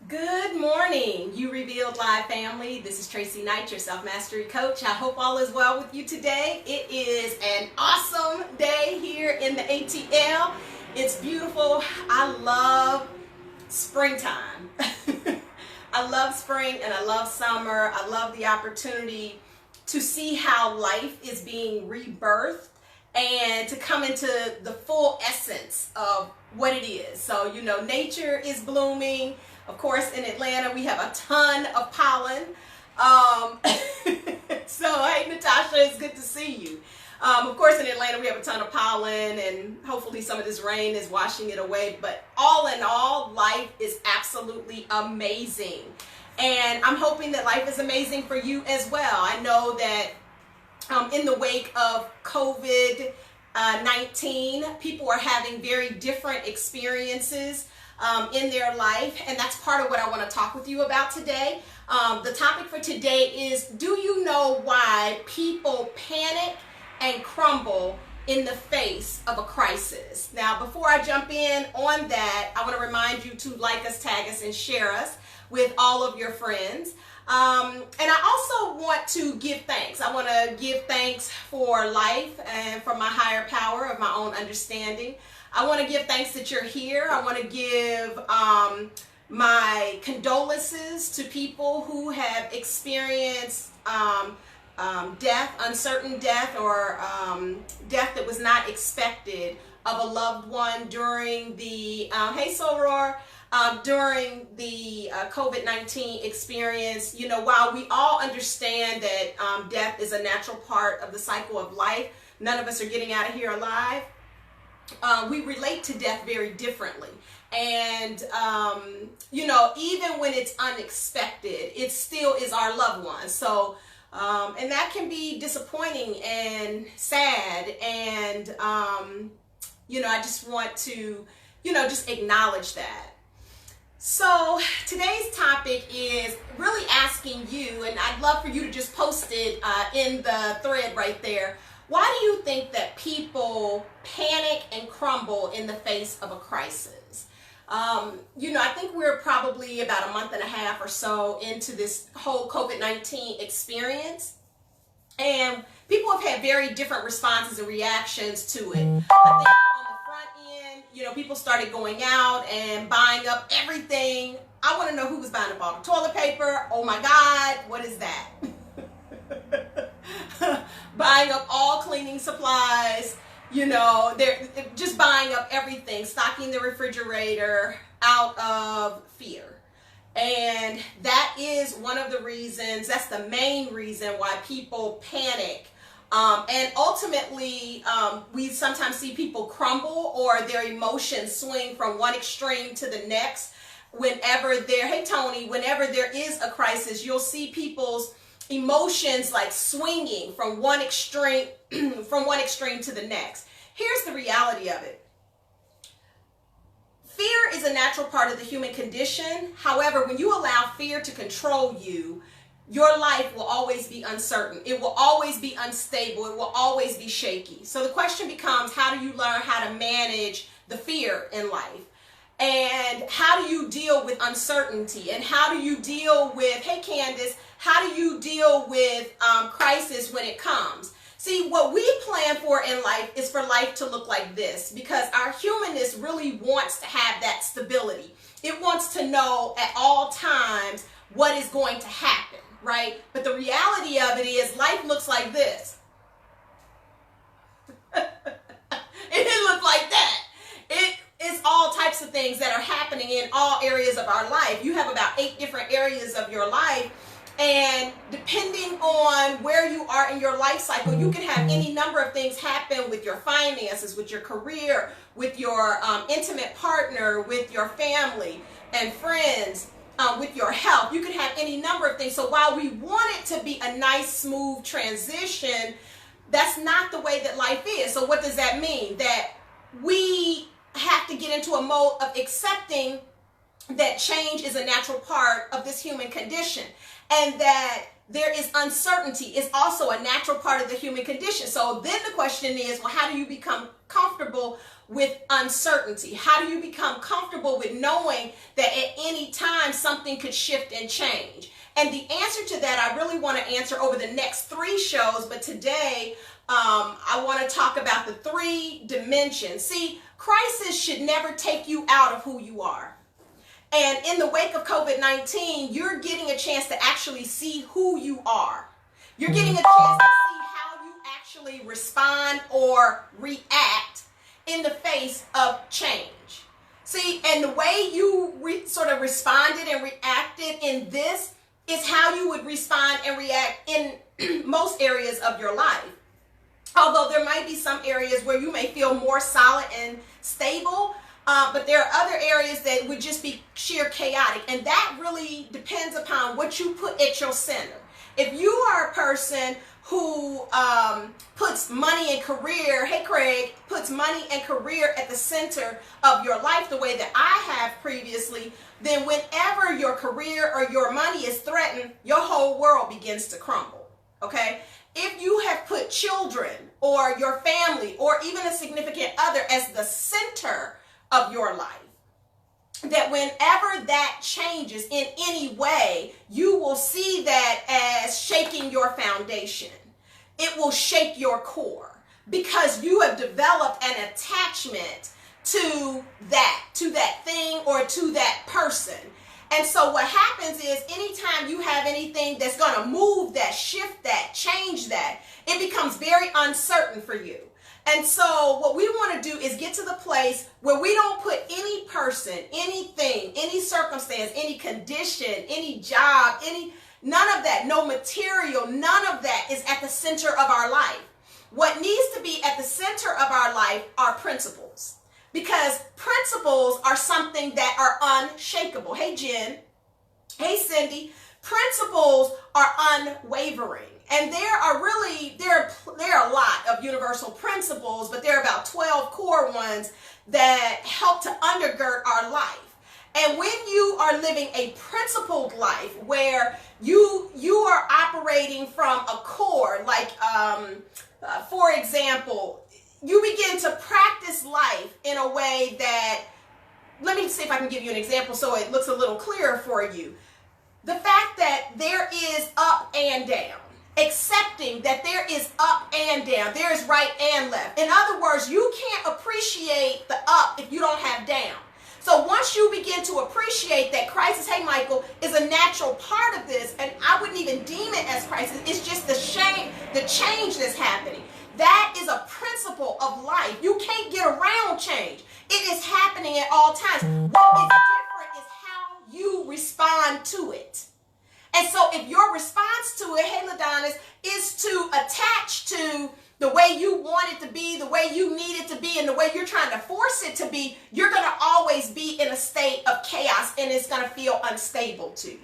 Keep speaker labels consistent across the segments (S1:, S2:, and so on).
S1: Good morning, You Revealed Live family. This is Tracy Knight, your self-mastery coach. I hope all is well with you today. It is an awesome day here in the ATL. It's beautiful. I love springtime. I love spring and I love summer. I love the opportunity to see how life is being rebirthed and to come into the full essence of what it is. So, nature is blooming. Of course, in Atlanta, we have a ton of pollen. So, hey, Natasha, it's good to see you. Of course, in Atlanta, we have a ton of pollen, and hopefully some of this rain is washing it away. But all in all, life is absolutely amazing. And I'm hoping that life is amazing for you as well. I know that in the wake of COVID-19, people are having very different experiences in their life, and that's part of what I want to talk with you about today. The topic for today is, do you know why people panic and crumble in the face of a crisis? Now, before I jump in on that, I want to remind you to like us, tag us, and share us with all of your friends. And I also want to give thanks. I want to give thanks for life and for my higher power of my own understanding. I want to give thanks that you're here. I want to give my condolences to people who have experienced death, uncertain death, or death that was not expected of a loved one during the, hey Soror, during the COVID-19 experience. While we all understand that death is a natural part of the cycle of life, none of us are getting out of here alive. We relate to death very differently. And, even when it's unexpected, it still is our loved one. So, and that can be disappointing and sad. And, I just want to, just acknowledge that. So today's topic is really asking you, and I'd love for you to just post it in the thread right there. Why do you think that people panic and crumble in the face of a crisis? I think we're probably about a month and a half or so into this whole COVID-19 experience, and people have had very different responses and reactions to it. I think on the front end, people started going out and buying up everything. I want to know who was buying up all the toilet paper. Oh my God, what is that? Buying up all cleaning supplies, they're just buying up everything, stocking the refrigerator out of fear. And that is one of the reasons, that's the main reason why people panic. And ultimately, we sometimes see people crumble or their emotions swing from one extreme to the next. Whenever there is a crisis, you'll see people's emotions like swinging from one extreme to the next. Here's the reality of it. Fear is a natural part of the human condition. However, when you allow fear to control you, your life will always be uncertain. It will always be unstable. It will always be shaky. So the question becomes, how do you learn how to manage the fear in life? And how do you deal with uncertainty? And how do you deal with, hey Candace, how do you deal with crisis when it comes? See, what we plan for in life is for life to look like this, because our humanness really wants to have that stability. It wants to know at all times what is going to happen, right? But the reality of it is life looks like this. It didn't look like that. It's all types of things that are happening in all areas of our life. You have about 8 different areas of your life. And depending on where you are in your life cycle, you can have any number of things happen with your finances, with your career, with your intimate partner, with your family and friends, with your health. You can have any number of things. So while we want it to be a nice, smooth transition, that's not the way that life is. So what does that mean? That we have to get into a mode of accepting that change is a natural part of this human condition, and that there is uncertainty is also a natural part of the human condition. So then the question is, well, how do you become comfortable with uncertainty? How do you become comfortable with knowing that at any time time something could shift and change? And the answer to that, I really want to answer over the next 3 shows, but today I want to talk about the 3 dimensions. See, crisis should never take you out of who you are. And in the wake of COVID-19, you're getting a chance to actually see who you are. You're getting a chance to see how you actually respond or react in the face of change. See, and the way you sort of responded and reacted in this is how you would respond and react in most areas of your life. Although there might be some areas where you may feel more solid and stable, but there are other areas that would just be sheer chaotic. And that really depends upon what you put at your center. If you are a person who puts money and career, hey Craig, puts money and career at the center of your life the way that I have previously, then whenever your career or your money is threatened, your whole world begins to crumble, okay? If you have put children or your family or even a significant other as the center of your life, that whenever that changes in any way, you will see that as shaking your foundation. It will shake your core because you have developed an attachment to that thing or to that person. And so what happens is anytime you have anything that's going to move that, shift that, change that, it becomes very uncertain for you. And so what we want to do is get to the place where we don't put any person, anything, any circumstance, any condition, any job, none of that, no material, none of that is at the center of our life. What needs to be at the center of our life are principles, because principles are something that are unshakable. Hey, Jen. Hey, Cindy. Principles are unwavering. And there are a lot of universal principles, but there are about 12 core ones that help to undergird our life. And when you are living a principled life where you are operating from a core, like for example, you begin to practice life in a way that, let me see if I can give you an example so it looks a little clearer for you. The fact that there is up and down. Accepting that there is up and down, there is right and left. In other words, you can't appreciate the up if you don't have down. So once you begin to appreciate that crisis, hey Michael, is a natural part of this, and I wouldn't even deem it as crisis, it's just the change that's happening. That is a principle of life. You can't get around change. It is happening at all times. What is different is how you respond to it. And so if your response to it, hey LaDonis, is to attach to the way you want it to be, the way you need it to be, and the way you're trying to force it to be, you're going to always be in a state of chaos, and it's going to feel unstable to you.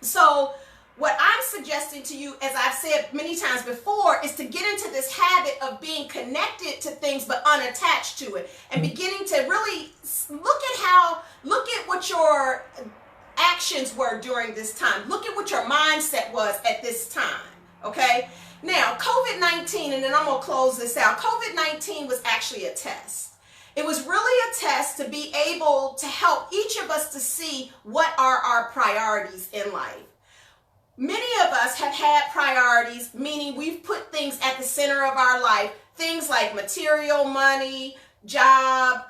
S1: So what I'm suggesting to you, as I've said many times before, is to get into this habit of being connected to things but unattached to it, and beginning to really look at what your actions were during this time. Look at what your mindset was at this time, okay? Now, COVID-19, and then I'm going to close this out. COVID-19 was actually a test. It was really a test to be able to help each of us to see what are our priorities in life. Many of us have had priorities, meaning we've put things at the center of our life, things like material, money, job,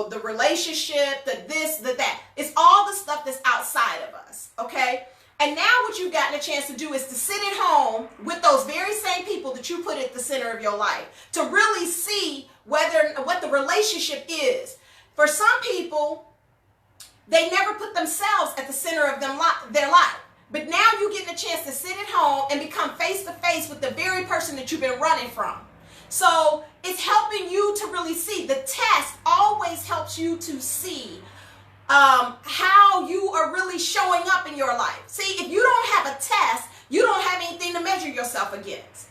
S1: the relationship, the this, the that. It's all the stuff that's outside of us, okay? And now what you've gotten a chance to do is to sit at home with those very same people that you put at the center of your life, to really see what the relationship is. For some people, they never put themselves at the center of their life. But now you're getting a chance to sit at home and become face to face with the very person that you've been running from. So it's helping you to really see. The test always helps you to see how you are really showing up in your life. See, if you don't have a test, you don't have anything to measure yourself against.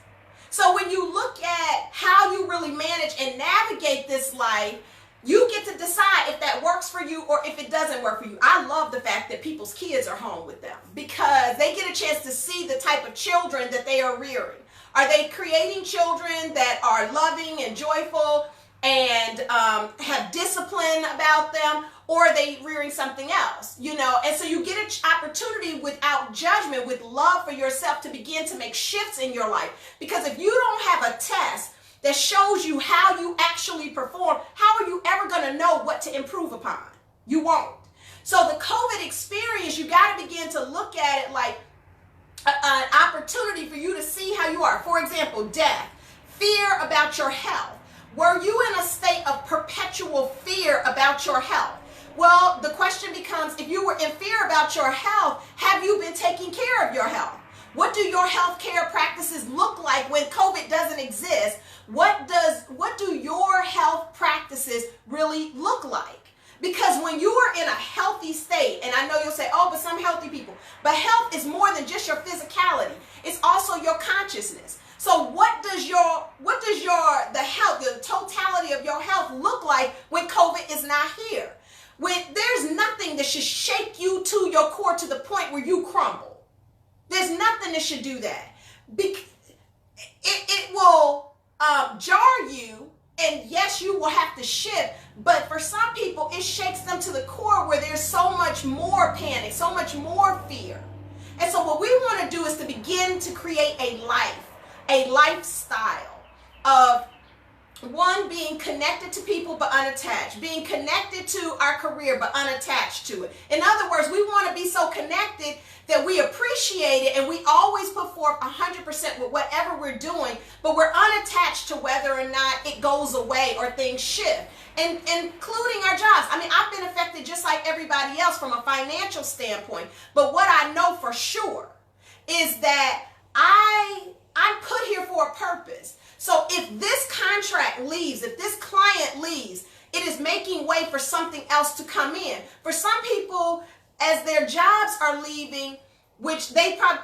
S1: So when you look at how you really manage and navigate this life, you get to decide if that works for you or if it doesn't work for you. I love the fact that people's kids are home with them because they get a chance to see the type of children that they are rearing. Are they creating children that are loving and joyful and have discipline about them, or are they rearing something else, you know? And so you get an opportunity without judgment, with love for yourself, to begin to make shifts in your life. Because if you don't have a test that shows you how you actually perform, how are you ever going to know what to improve upon? You won't. So the COVID experience, you got to begin to look at it like an opportunity for you to see how you are. For example, death, fear about your health. Were you in a state of perpetual fear about your health? Well, the question becomes, if you were in fear about your health, have you been taking care of your health? What do your health care practices look like when COVID doesn't exist? What do your health practices really look like? Because when you are in a healthy state, and I know you'll say, oh, but some healthy people, but health is more than just your physicality. It's also your consciousness. So what does the health, the totality of your health look like when COVID is not here? When there's nothing that should shake you to your core to the point where you crumble. There's nothing that should do that. It will jar you, and yes, you will have to shift, but for some people, it shakes them to the core where there's so much more panic, so much more fear. And so what we want to do is to begin to create a lifestyle of, one, being connected to people but unattached, being connected to our career but unattached to it. In other words, we want to be so connected that we appreciate it and we always put forth 100% with whatever we're doing, but we're unattached to whether or not it goes away or things shift, and including our jobs. I mean, I've been affected just like everybody else from a financial standpoint, but what I know for sure is that I'm put here for a purpose. So if this contract leaves, if this client leaves, it is making way for something else to come in. For some people, as their jobs are leaving, which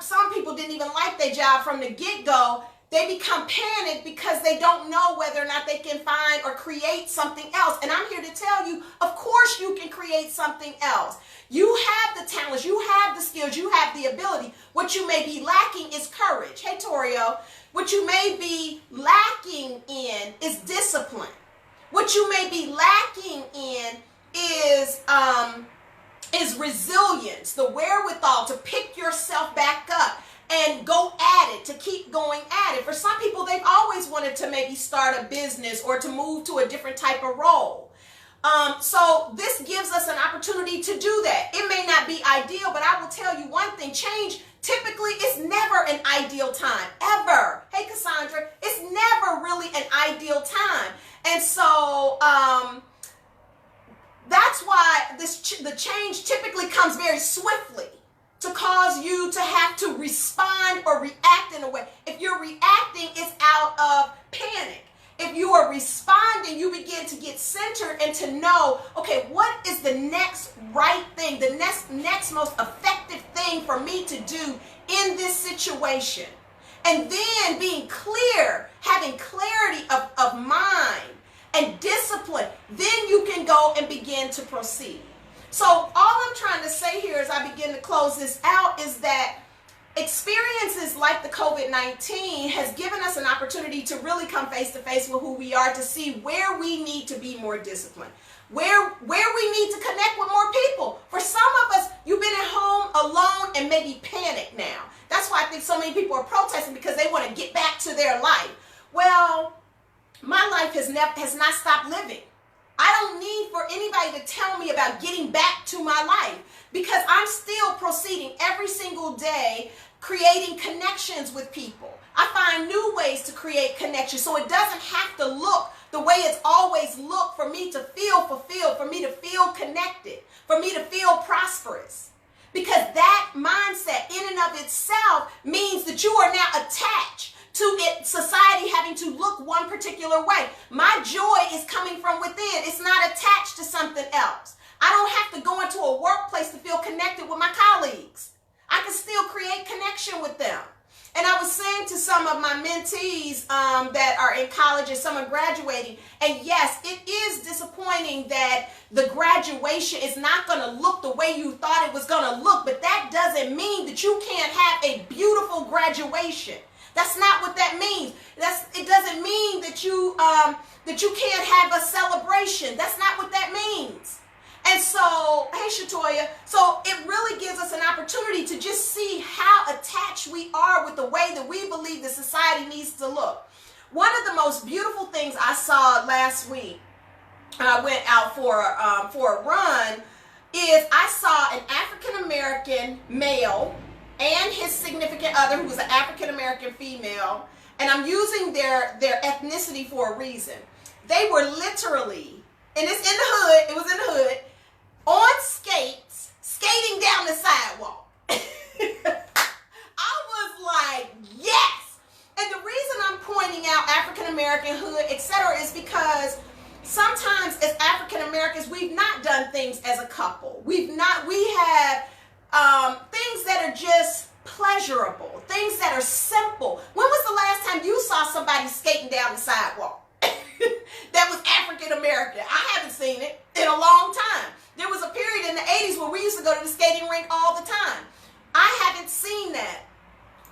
S1: some people didn't even like their job from the get-go, they become panicked because they don't know whether or not they can find or create something else. And I'm here to tell you, of course you can create something else. You have the talents, you have the skills, you have the ability. What you may be lacking is courage. Hey, Torio. What you may be lacking in is discipline. What you may be lacking in is resilience, the wherewithal to pick yourself back up and go at it, to keep going at it. For some people, they've always wanted to maybe start a business or to move to a different type of role. So this gives us an opportunity to do that. It may not be ideal, but I will tell you one thing, change typically is never an ideal time, ever. Hey, Cassandra, it's never really an ideal time. And so that's why the change typically comes very swiftly, to cause you to have to respond or react in a way. If you're reacting, it's out of panic. If you are responding, you begin to get centered and to know, okay, what is the next right thing, the next most effective thing for me to do in this situation? And then being clear, having clarity of mind and discipline, then you can go and begin to proceed. So all I'm trying to say here as I begin to close this out is that experiences like the COVID-19 has given us an opportunity to really come face to face with who we are, to see where we need to be more disciplined, where we need to connect with more people. For some of us, you've been at home alone and maybe panicked now. That's why I think so many people are protesting, because they want to get back to their life. Well, my life has not stopped living. I don't need for anybody to tell me about getting back to my life, because I'm still proceeding every single day, creating connections with people. I find new ways to create connections, so it doesn't have to look the way it's always looked for me to feel fulfilled, for me to feel connected, for me to feel prosperous. Because that mindset in and of itself means that you are now attached to it, society having to look one particular way. My joy is coming from within. It's not attached to something else. I don't have to go into a workplace to feel connected with my colleagues. I can still create connection with them. And I was saying to some of my mentees that are in college and some are graduating, and yes, it is disappointing that the graduation is not going to look the way you thought it was going to look, but that doesn't mean that you can't have a beautiful graduation. That's not what that means. It doesn't mean that you can't have a celebration. That's not what that means. And so, hey Shatoya, so it really gives us an opportunity to just see how attached we are with the way that we believe the society needs to look. One of the most beautiful things I saw last week, I went out for a run, is I saw an African American male and his significant other, who was an African American female, and I'm using their ethnicity for a reason. They were literally, and it's in the hood, it was in the hood, on skates, skating down the sidewalk. I was like, yes. And the reason I'm pointing out African American, hood, etc., is because sometimes as African Americans, we've not done things as a couple. We have things that are just pleasurable, things that are simple. When was the last time you saw somebody skating down the sidewalk that was African American? I haven't seen it in a long time. There was a period in the 80s where we used to go to the skating rink all the time. I haven't seen that.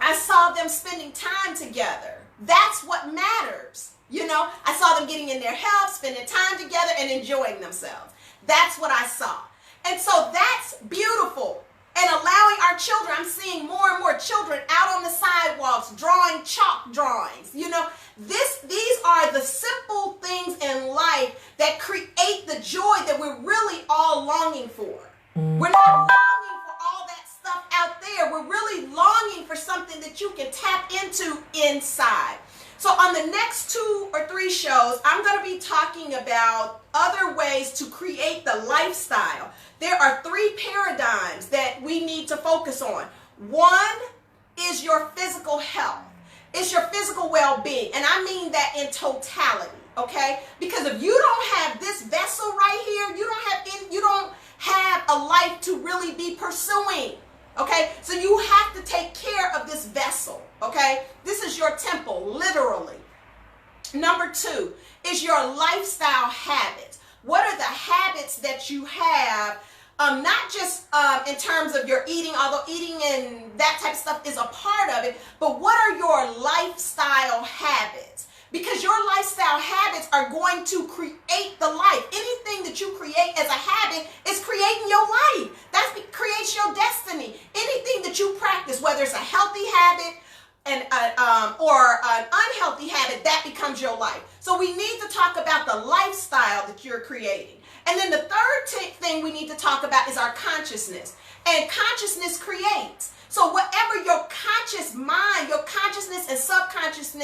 S1: I saw them spending time together. That's what matters. You know, I saw them getting in their health, spending time together, and enjoying themselves. That's what I saw. And so that's beautiful. And allowing our children, I'm seeing more and more children out on the sidewalks drawing chalk drawings. You know, these are the simple things in life that create the joy that we're really all longing for. We're not longing for all that stuff out there. We're really longing for something that you can tap into inside. So on the next 2 or 3 shows, I'm going to be talking about other ways to create the lifestyle. There are 3 paradigms that we need to focus on. One is your physical health. It's your physical well-being. And I mean that in totality, okay? Because if you don't have this vessel right here, you don't have a life to really be pursuing. Okay, so you have to take care of this vessel, okay? This is your temple, literally. Number 2 is your lifestyle habits. What are the habits that you have, not just in terms of your eating, although eating and that type of stuff is a part of it, but what are your lifestyle habits? Because your lifestyle habits are going to create the life. Anything that you create as a habit is creating your life. That creates your destiny. Anything that you practice, whether it's a healthy habit or an unhealthy habit, that becomes your life. So we need to talk about the lifestyle that you're creating. And then the third thing we need to talk about is our consciousness. And consciousness creates. So whatever your conscious mind, your consciousness and subconscious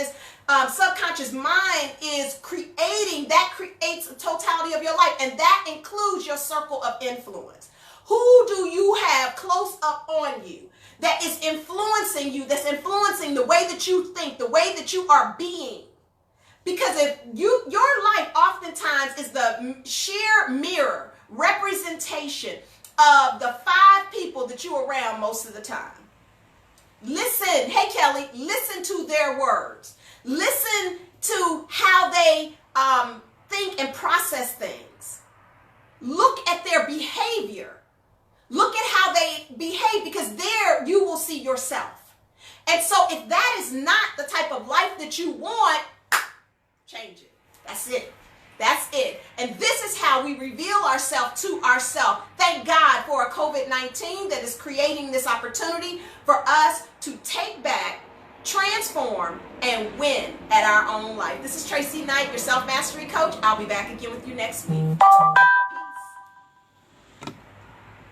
S1: mind is creating, that creates the totality of your life. And that includes your circle of influence. Who do you have close up on you that is influencing you, that's influencing the way that you think, the way that you are being? Because if your life oftentimes is the sheer mirror representation of the 5 people that you're around most of the time. Listen, hey Kelly, listen to their words. Listen to how they think and process things. Look at their behavior. Look at how they behave, because there you will see yourself. And so if that is not the type of life that you want, change it. That's it. That's it. And this is how we reveal ourselves to ourselves. Thank God for a COVID-19 that is creating this opportunity for us to take back, transform, and win at our own life. This is Tracy Knight, your self-mastery coach. I'll be back again with you next week.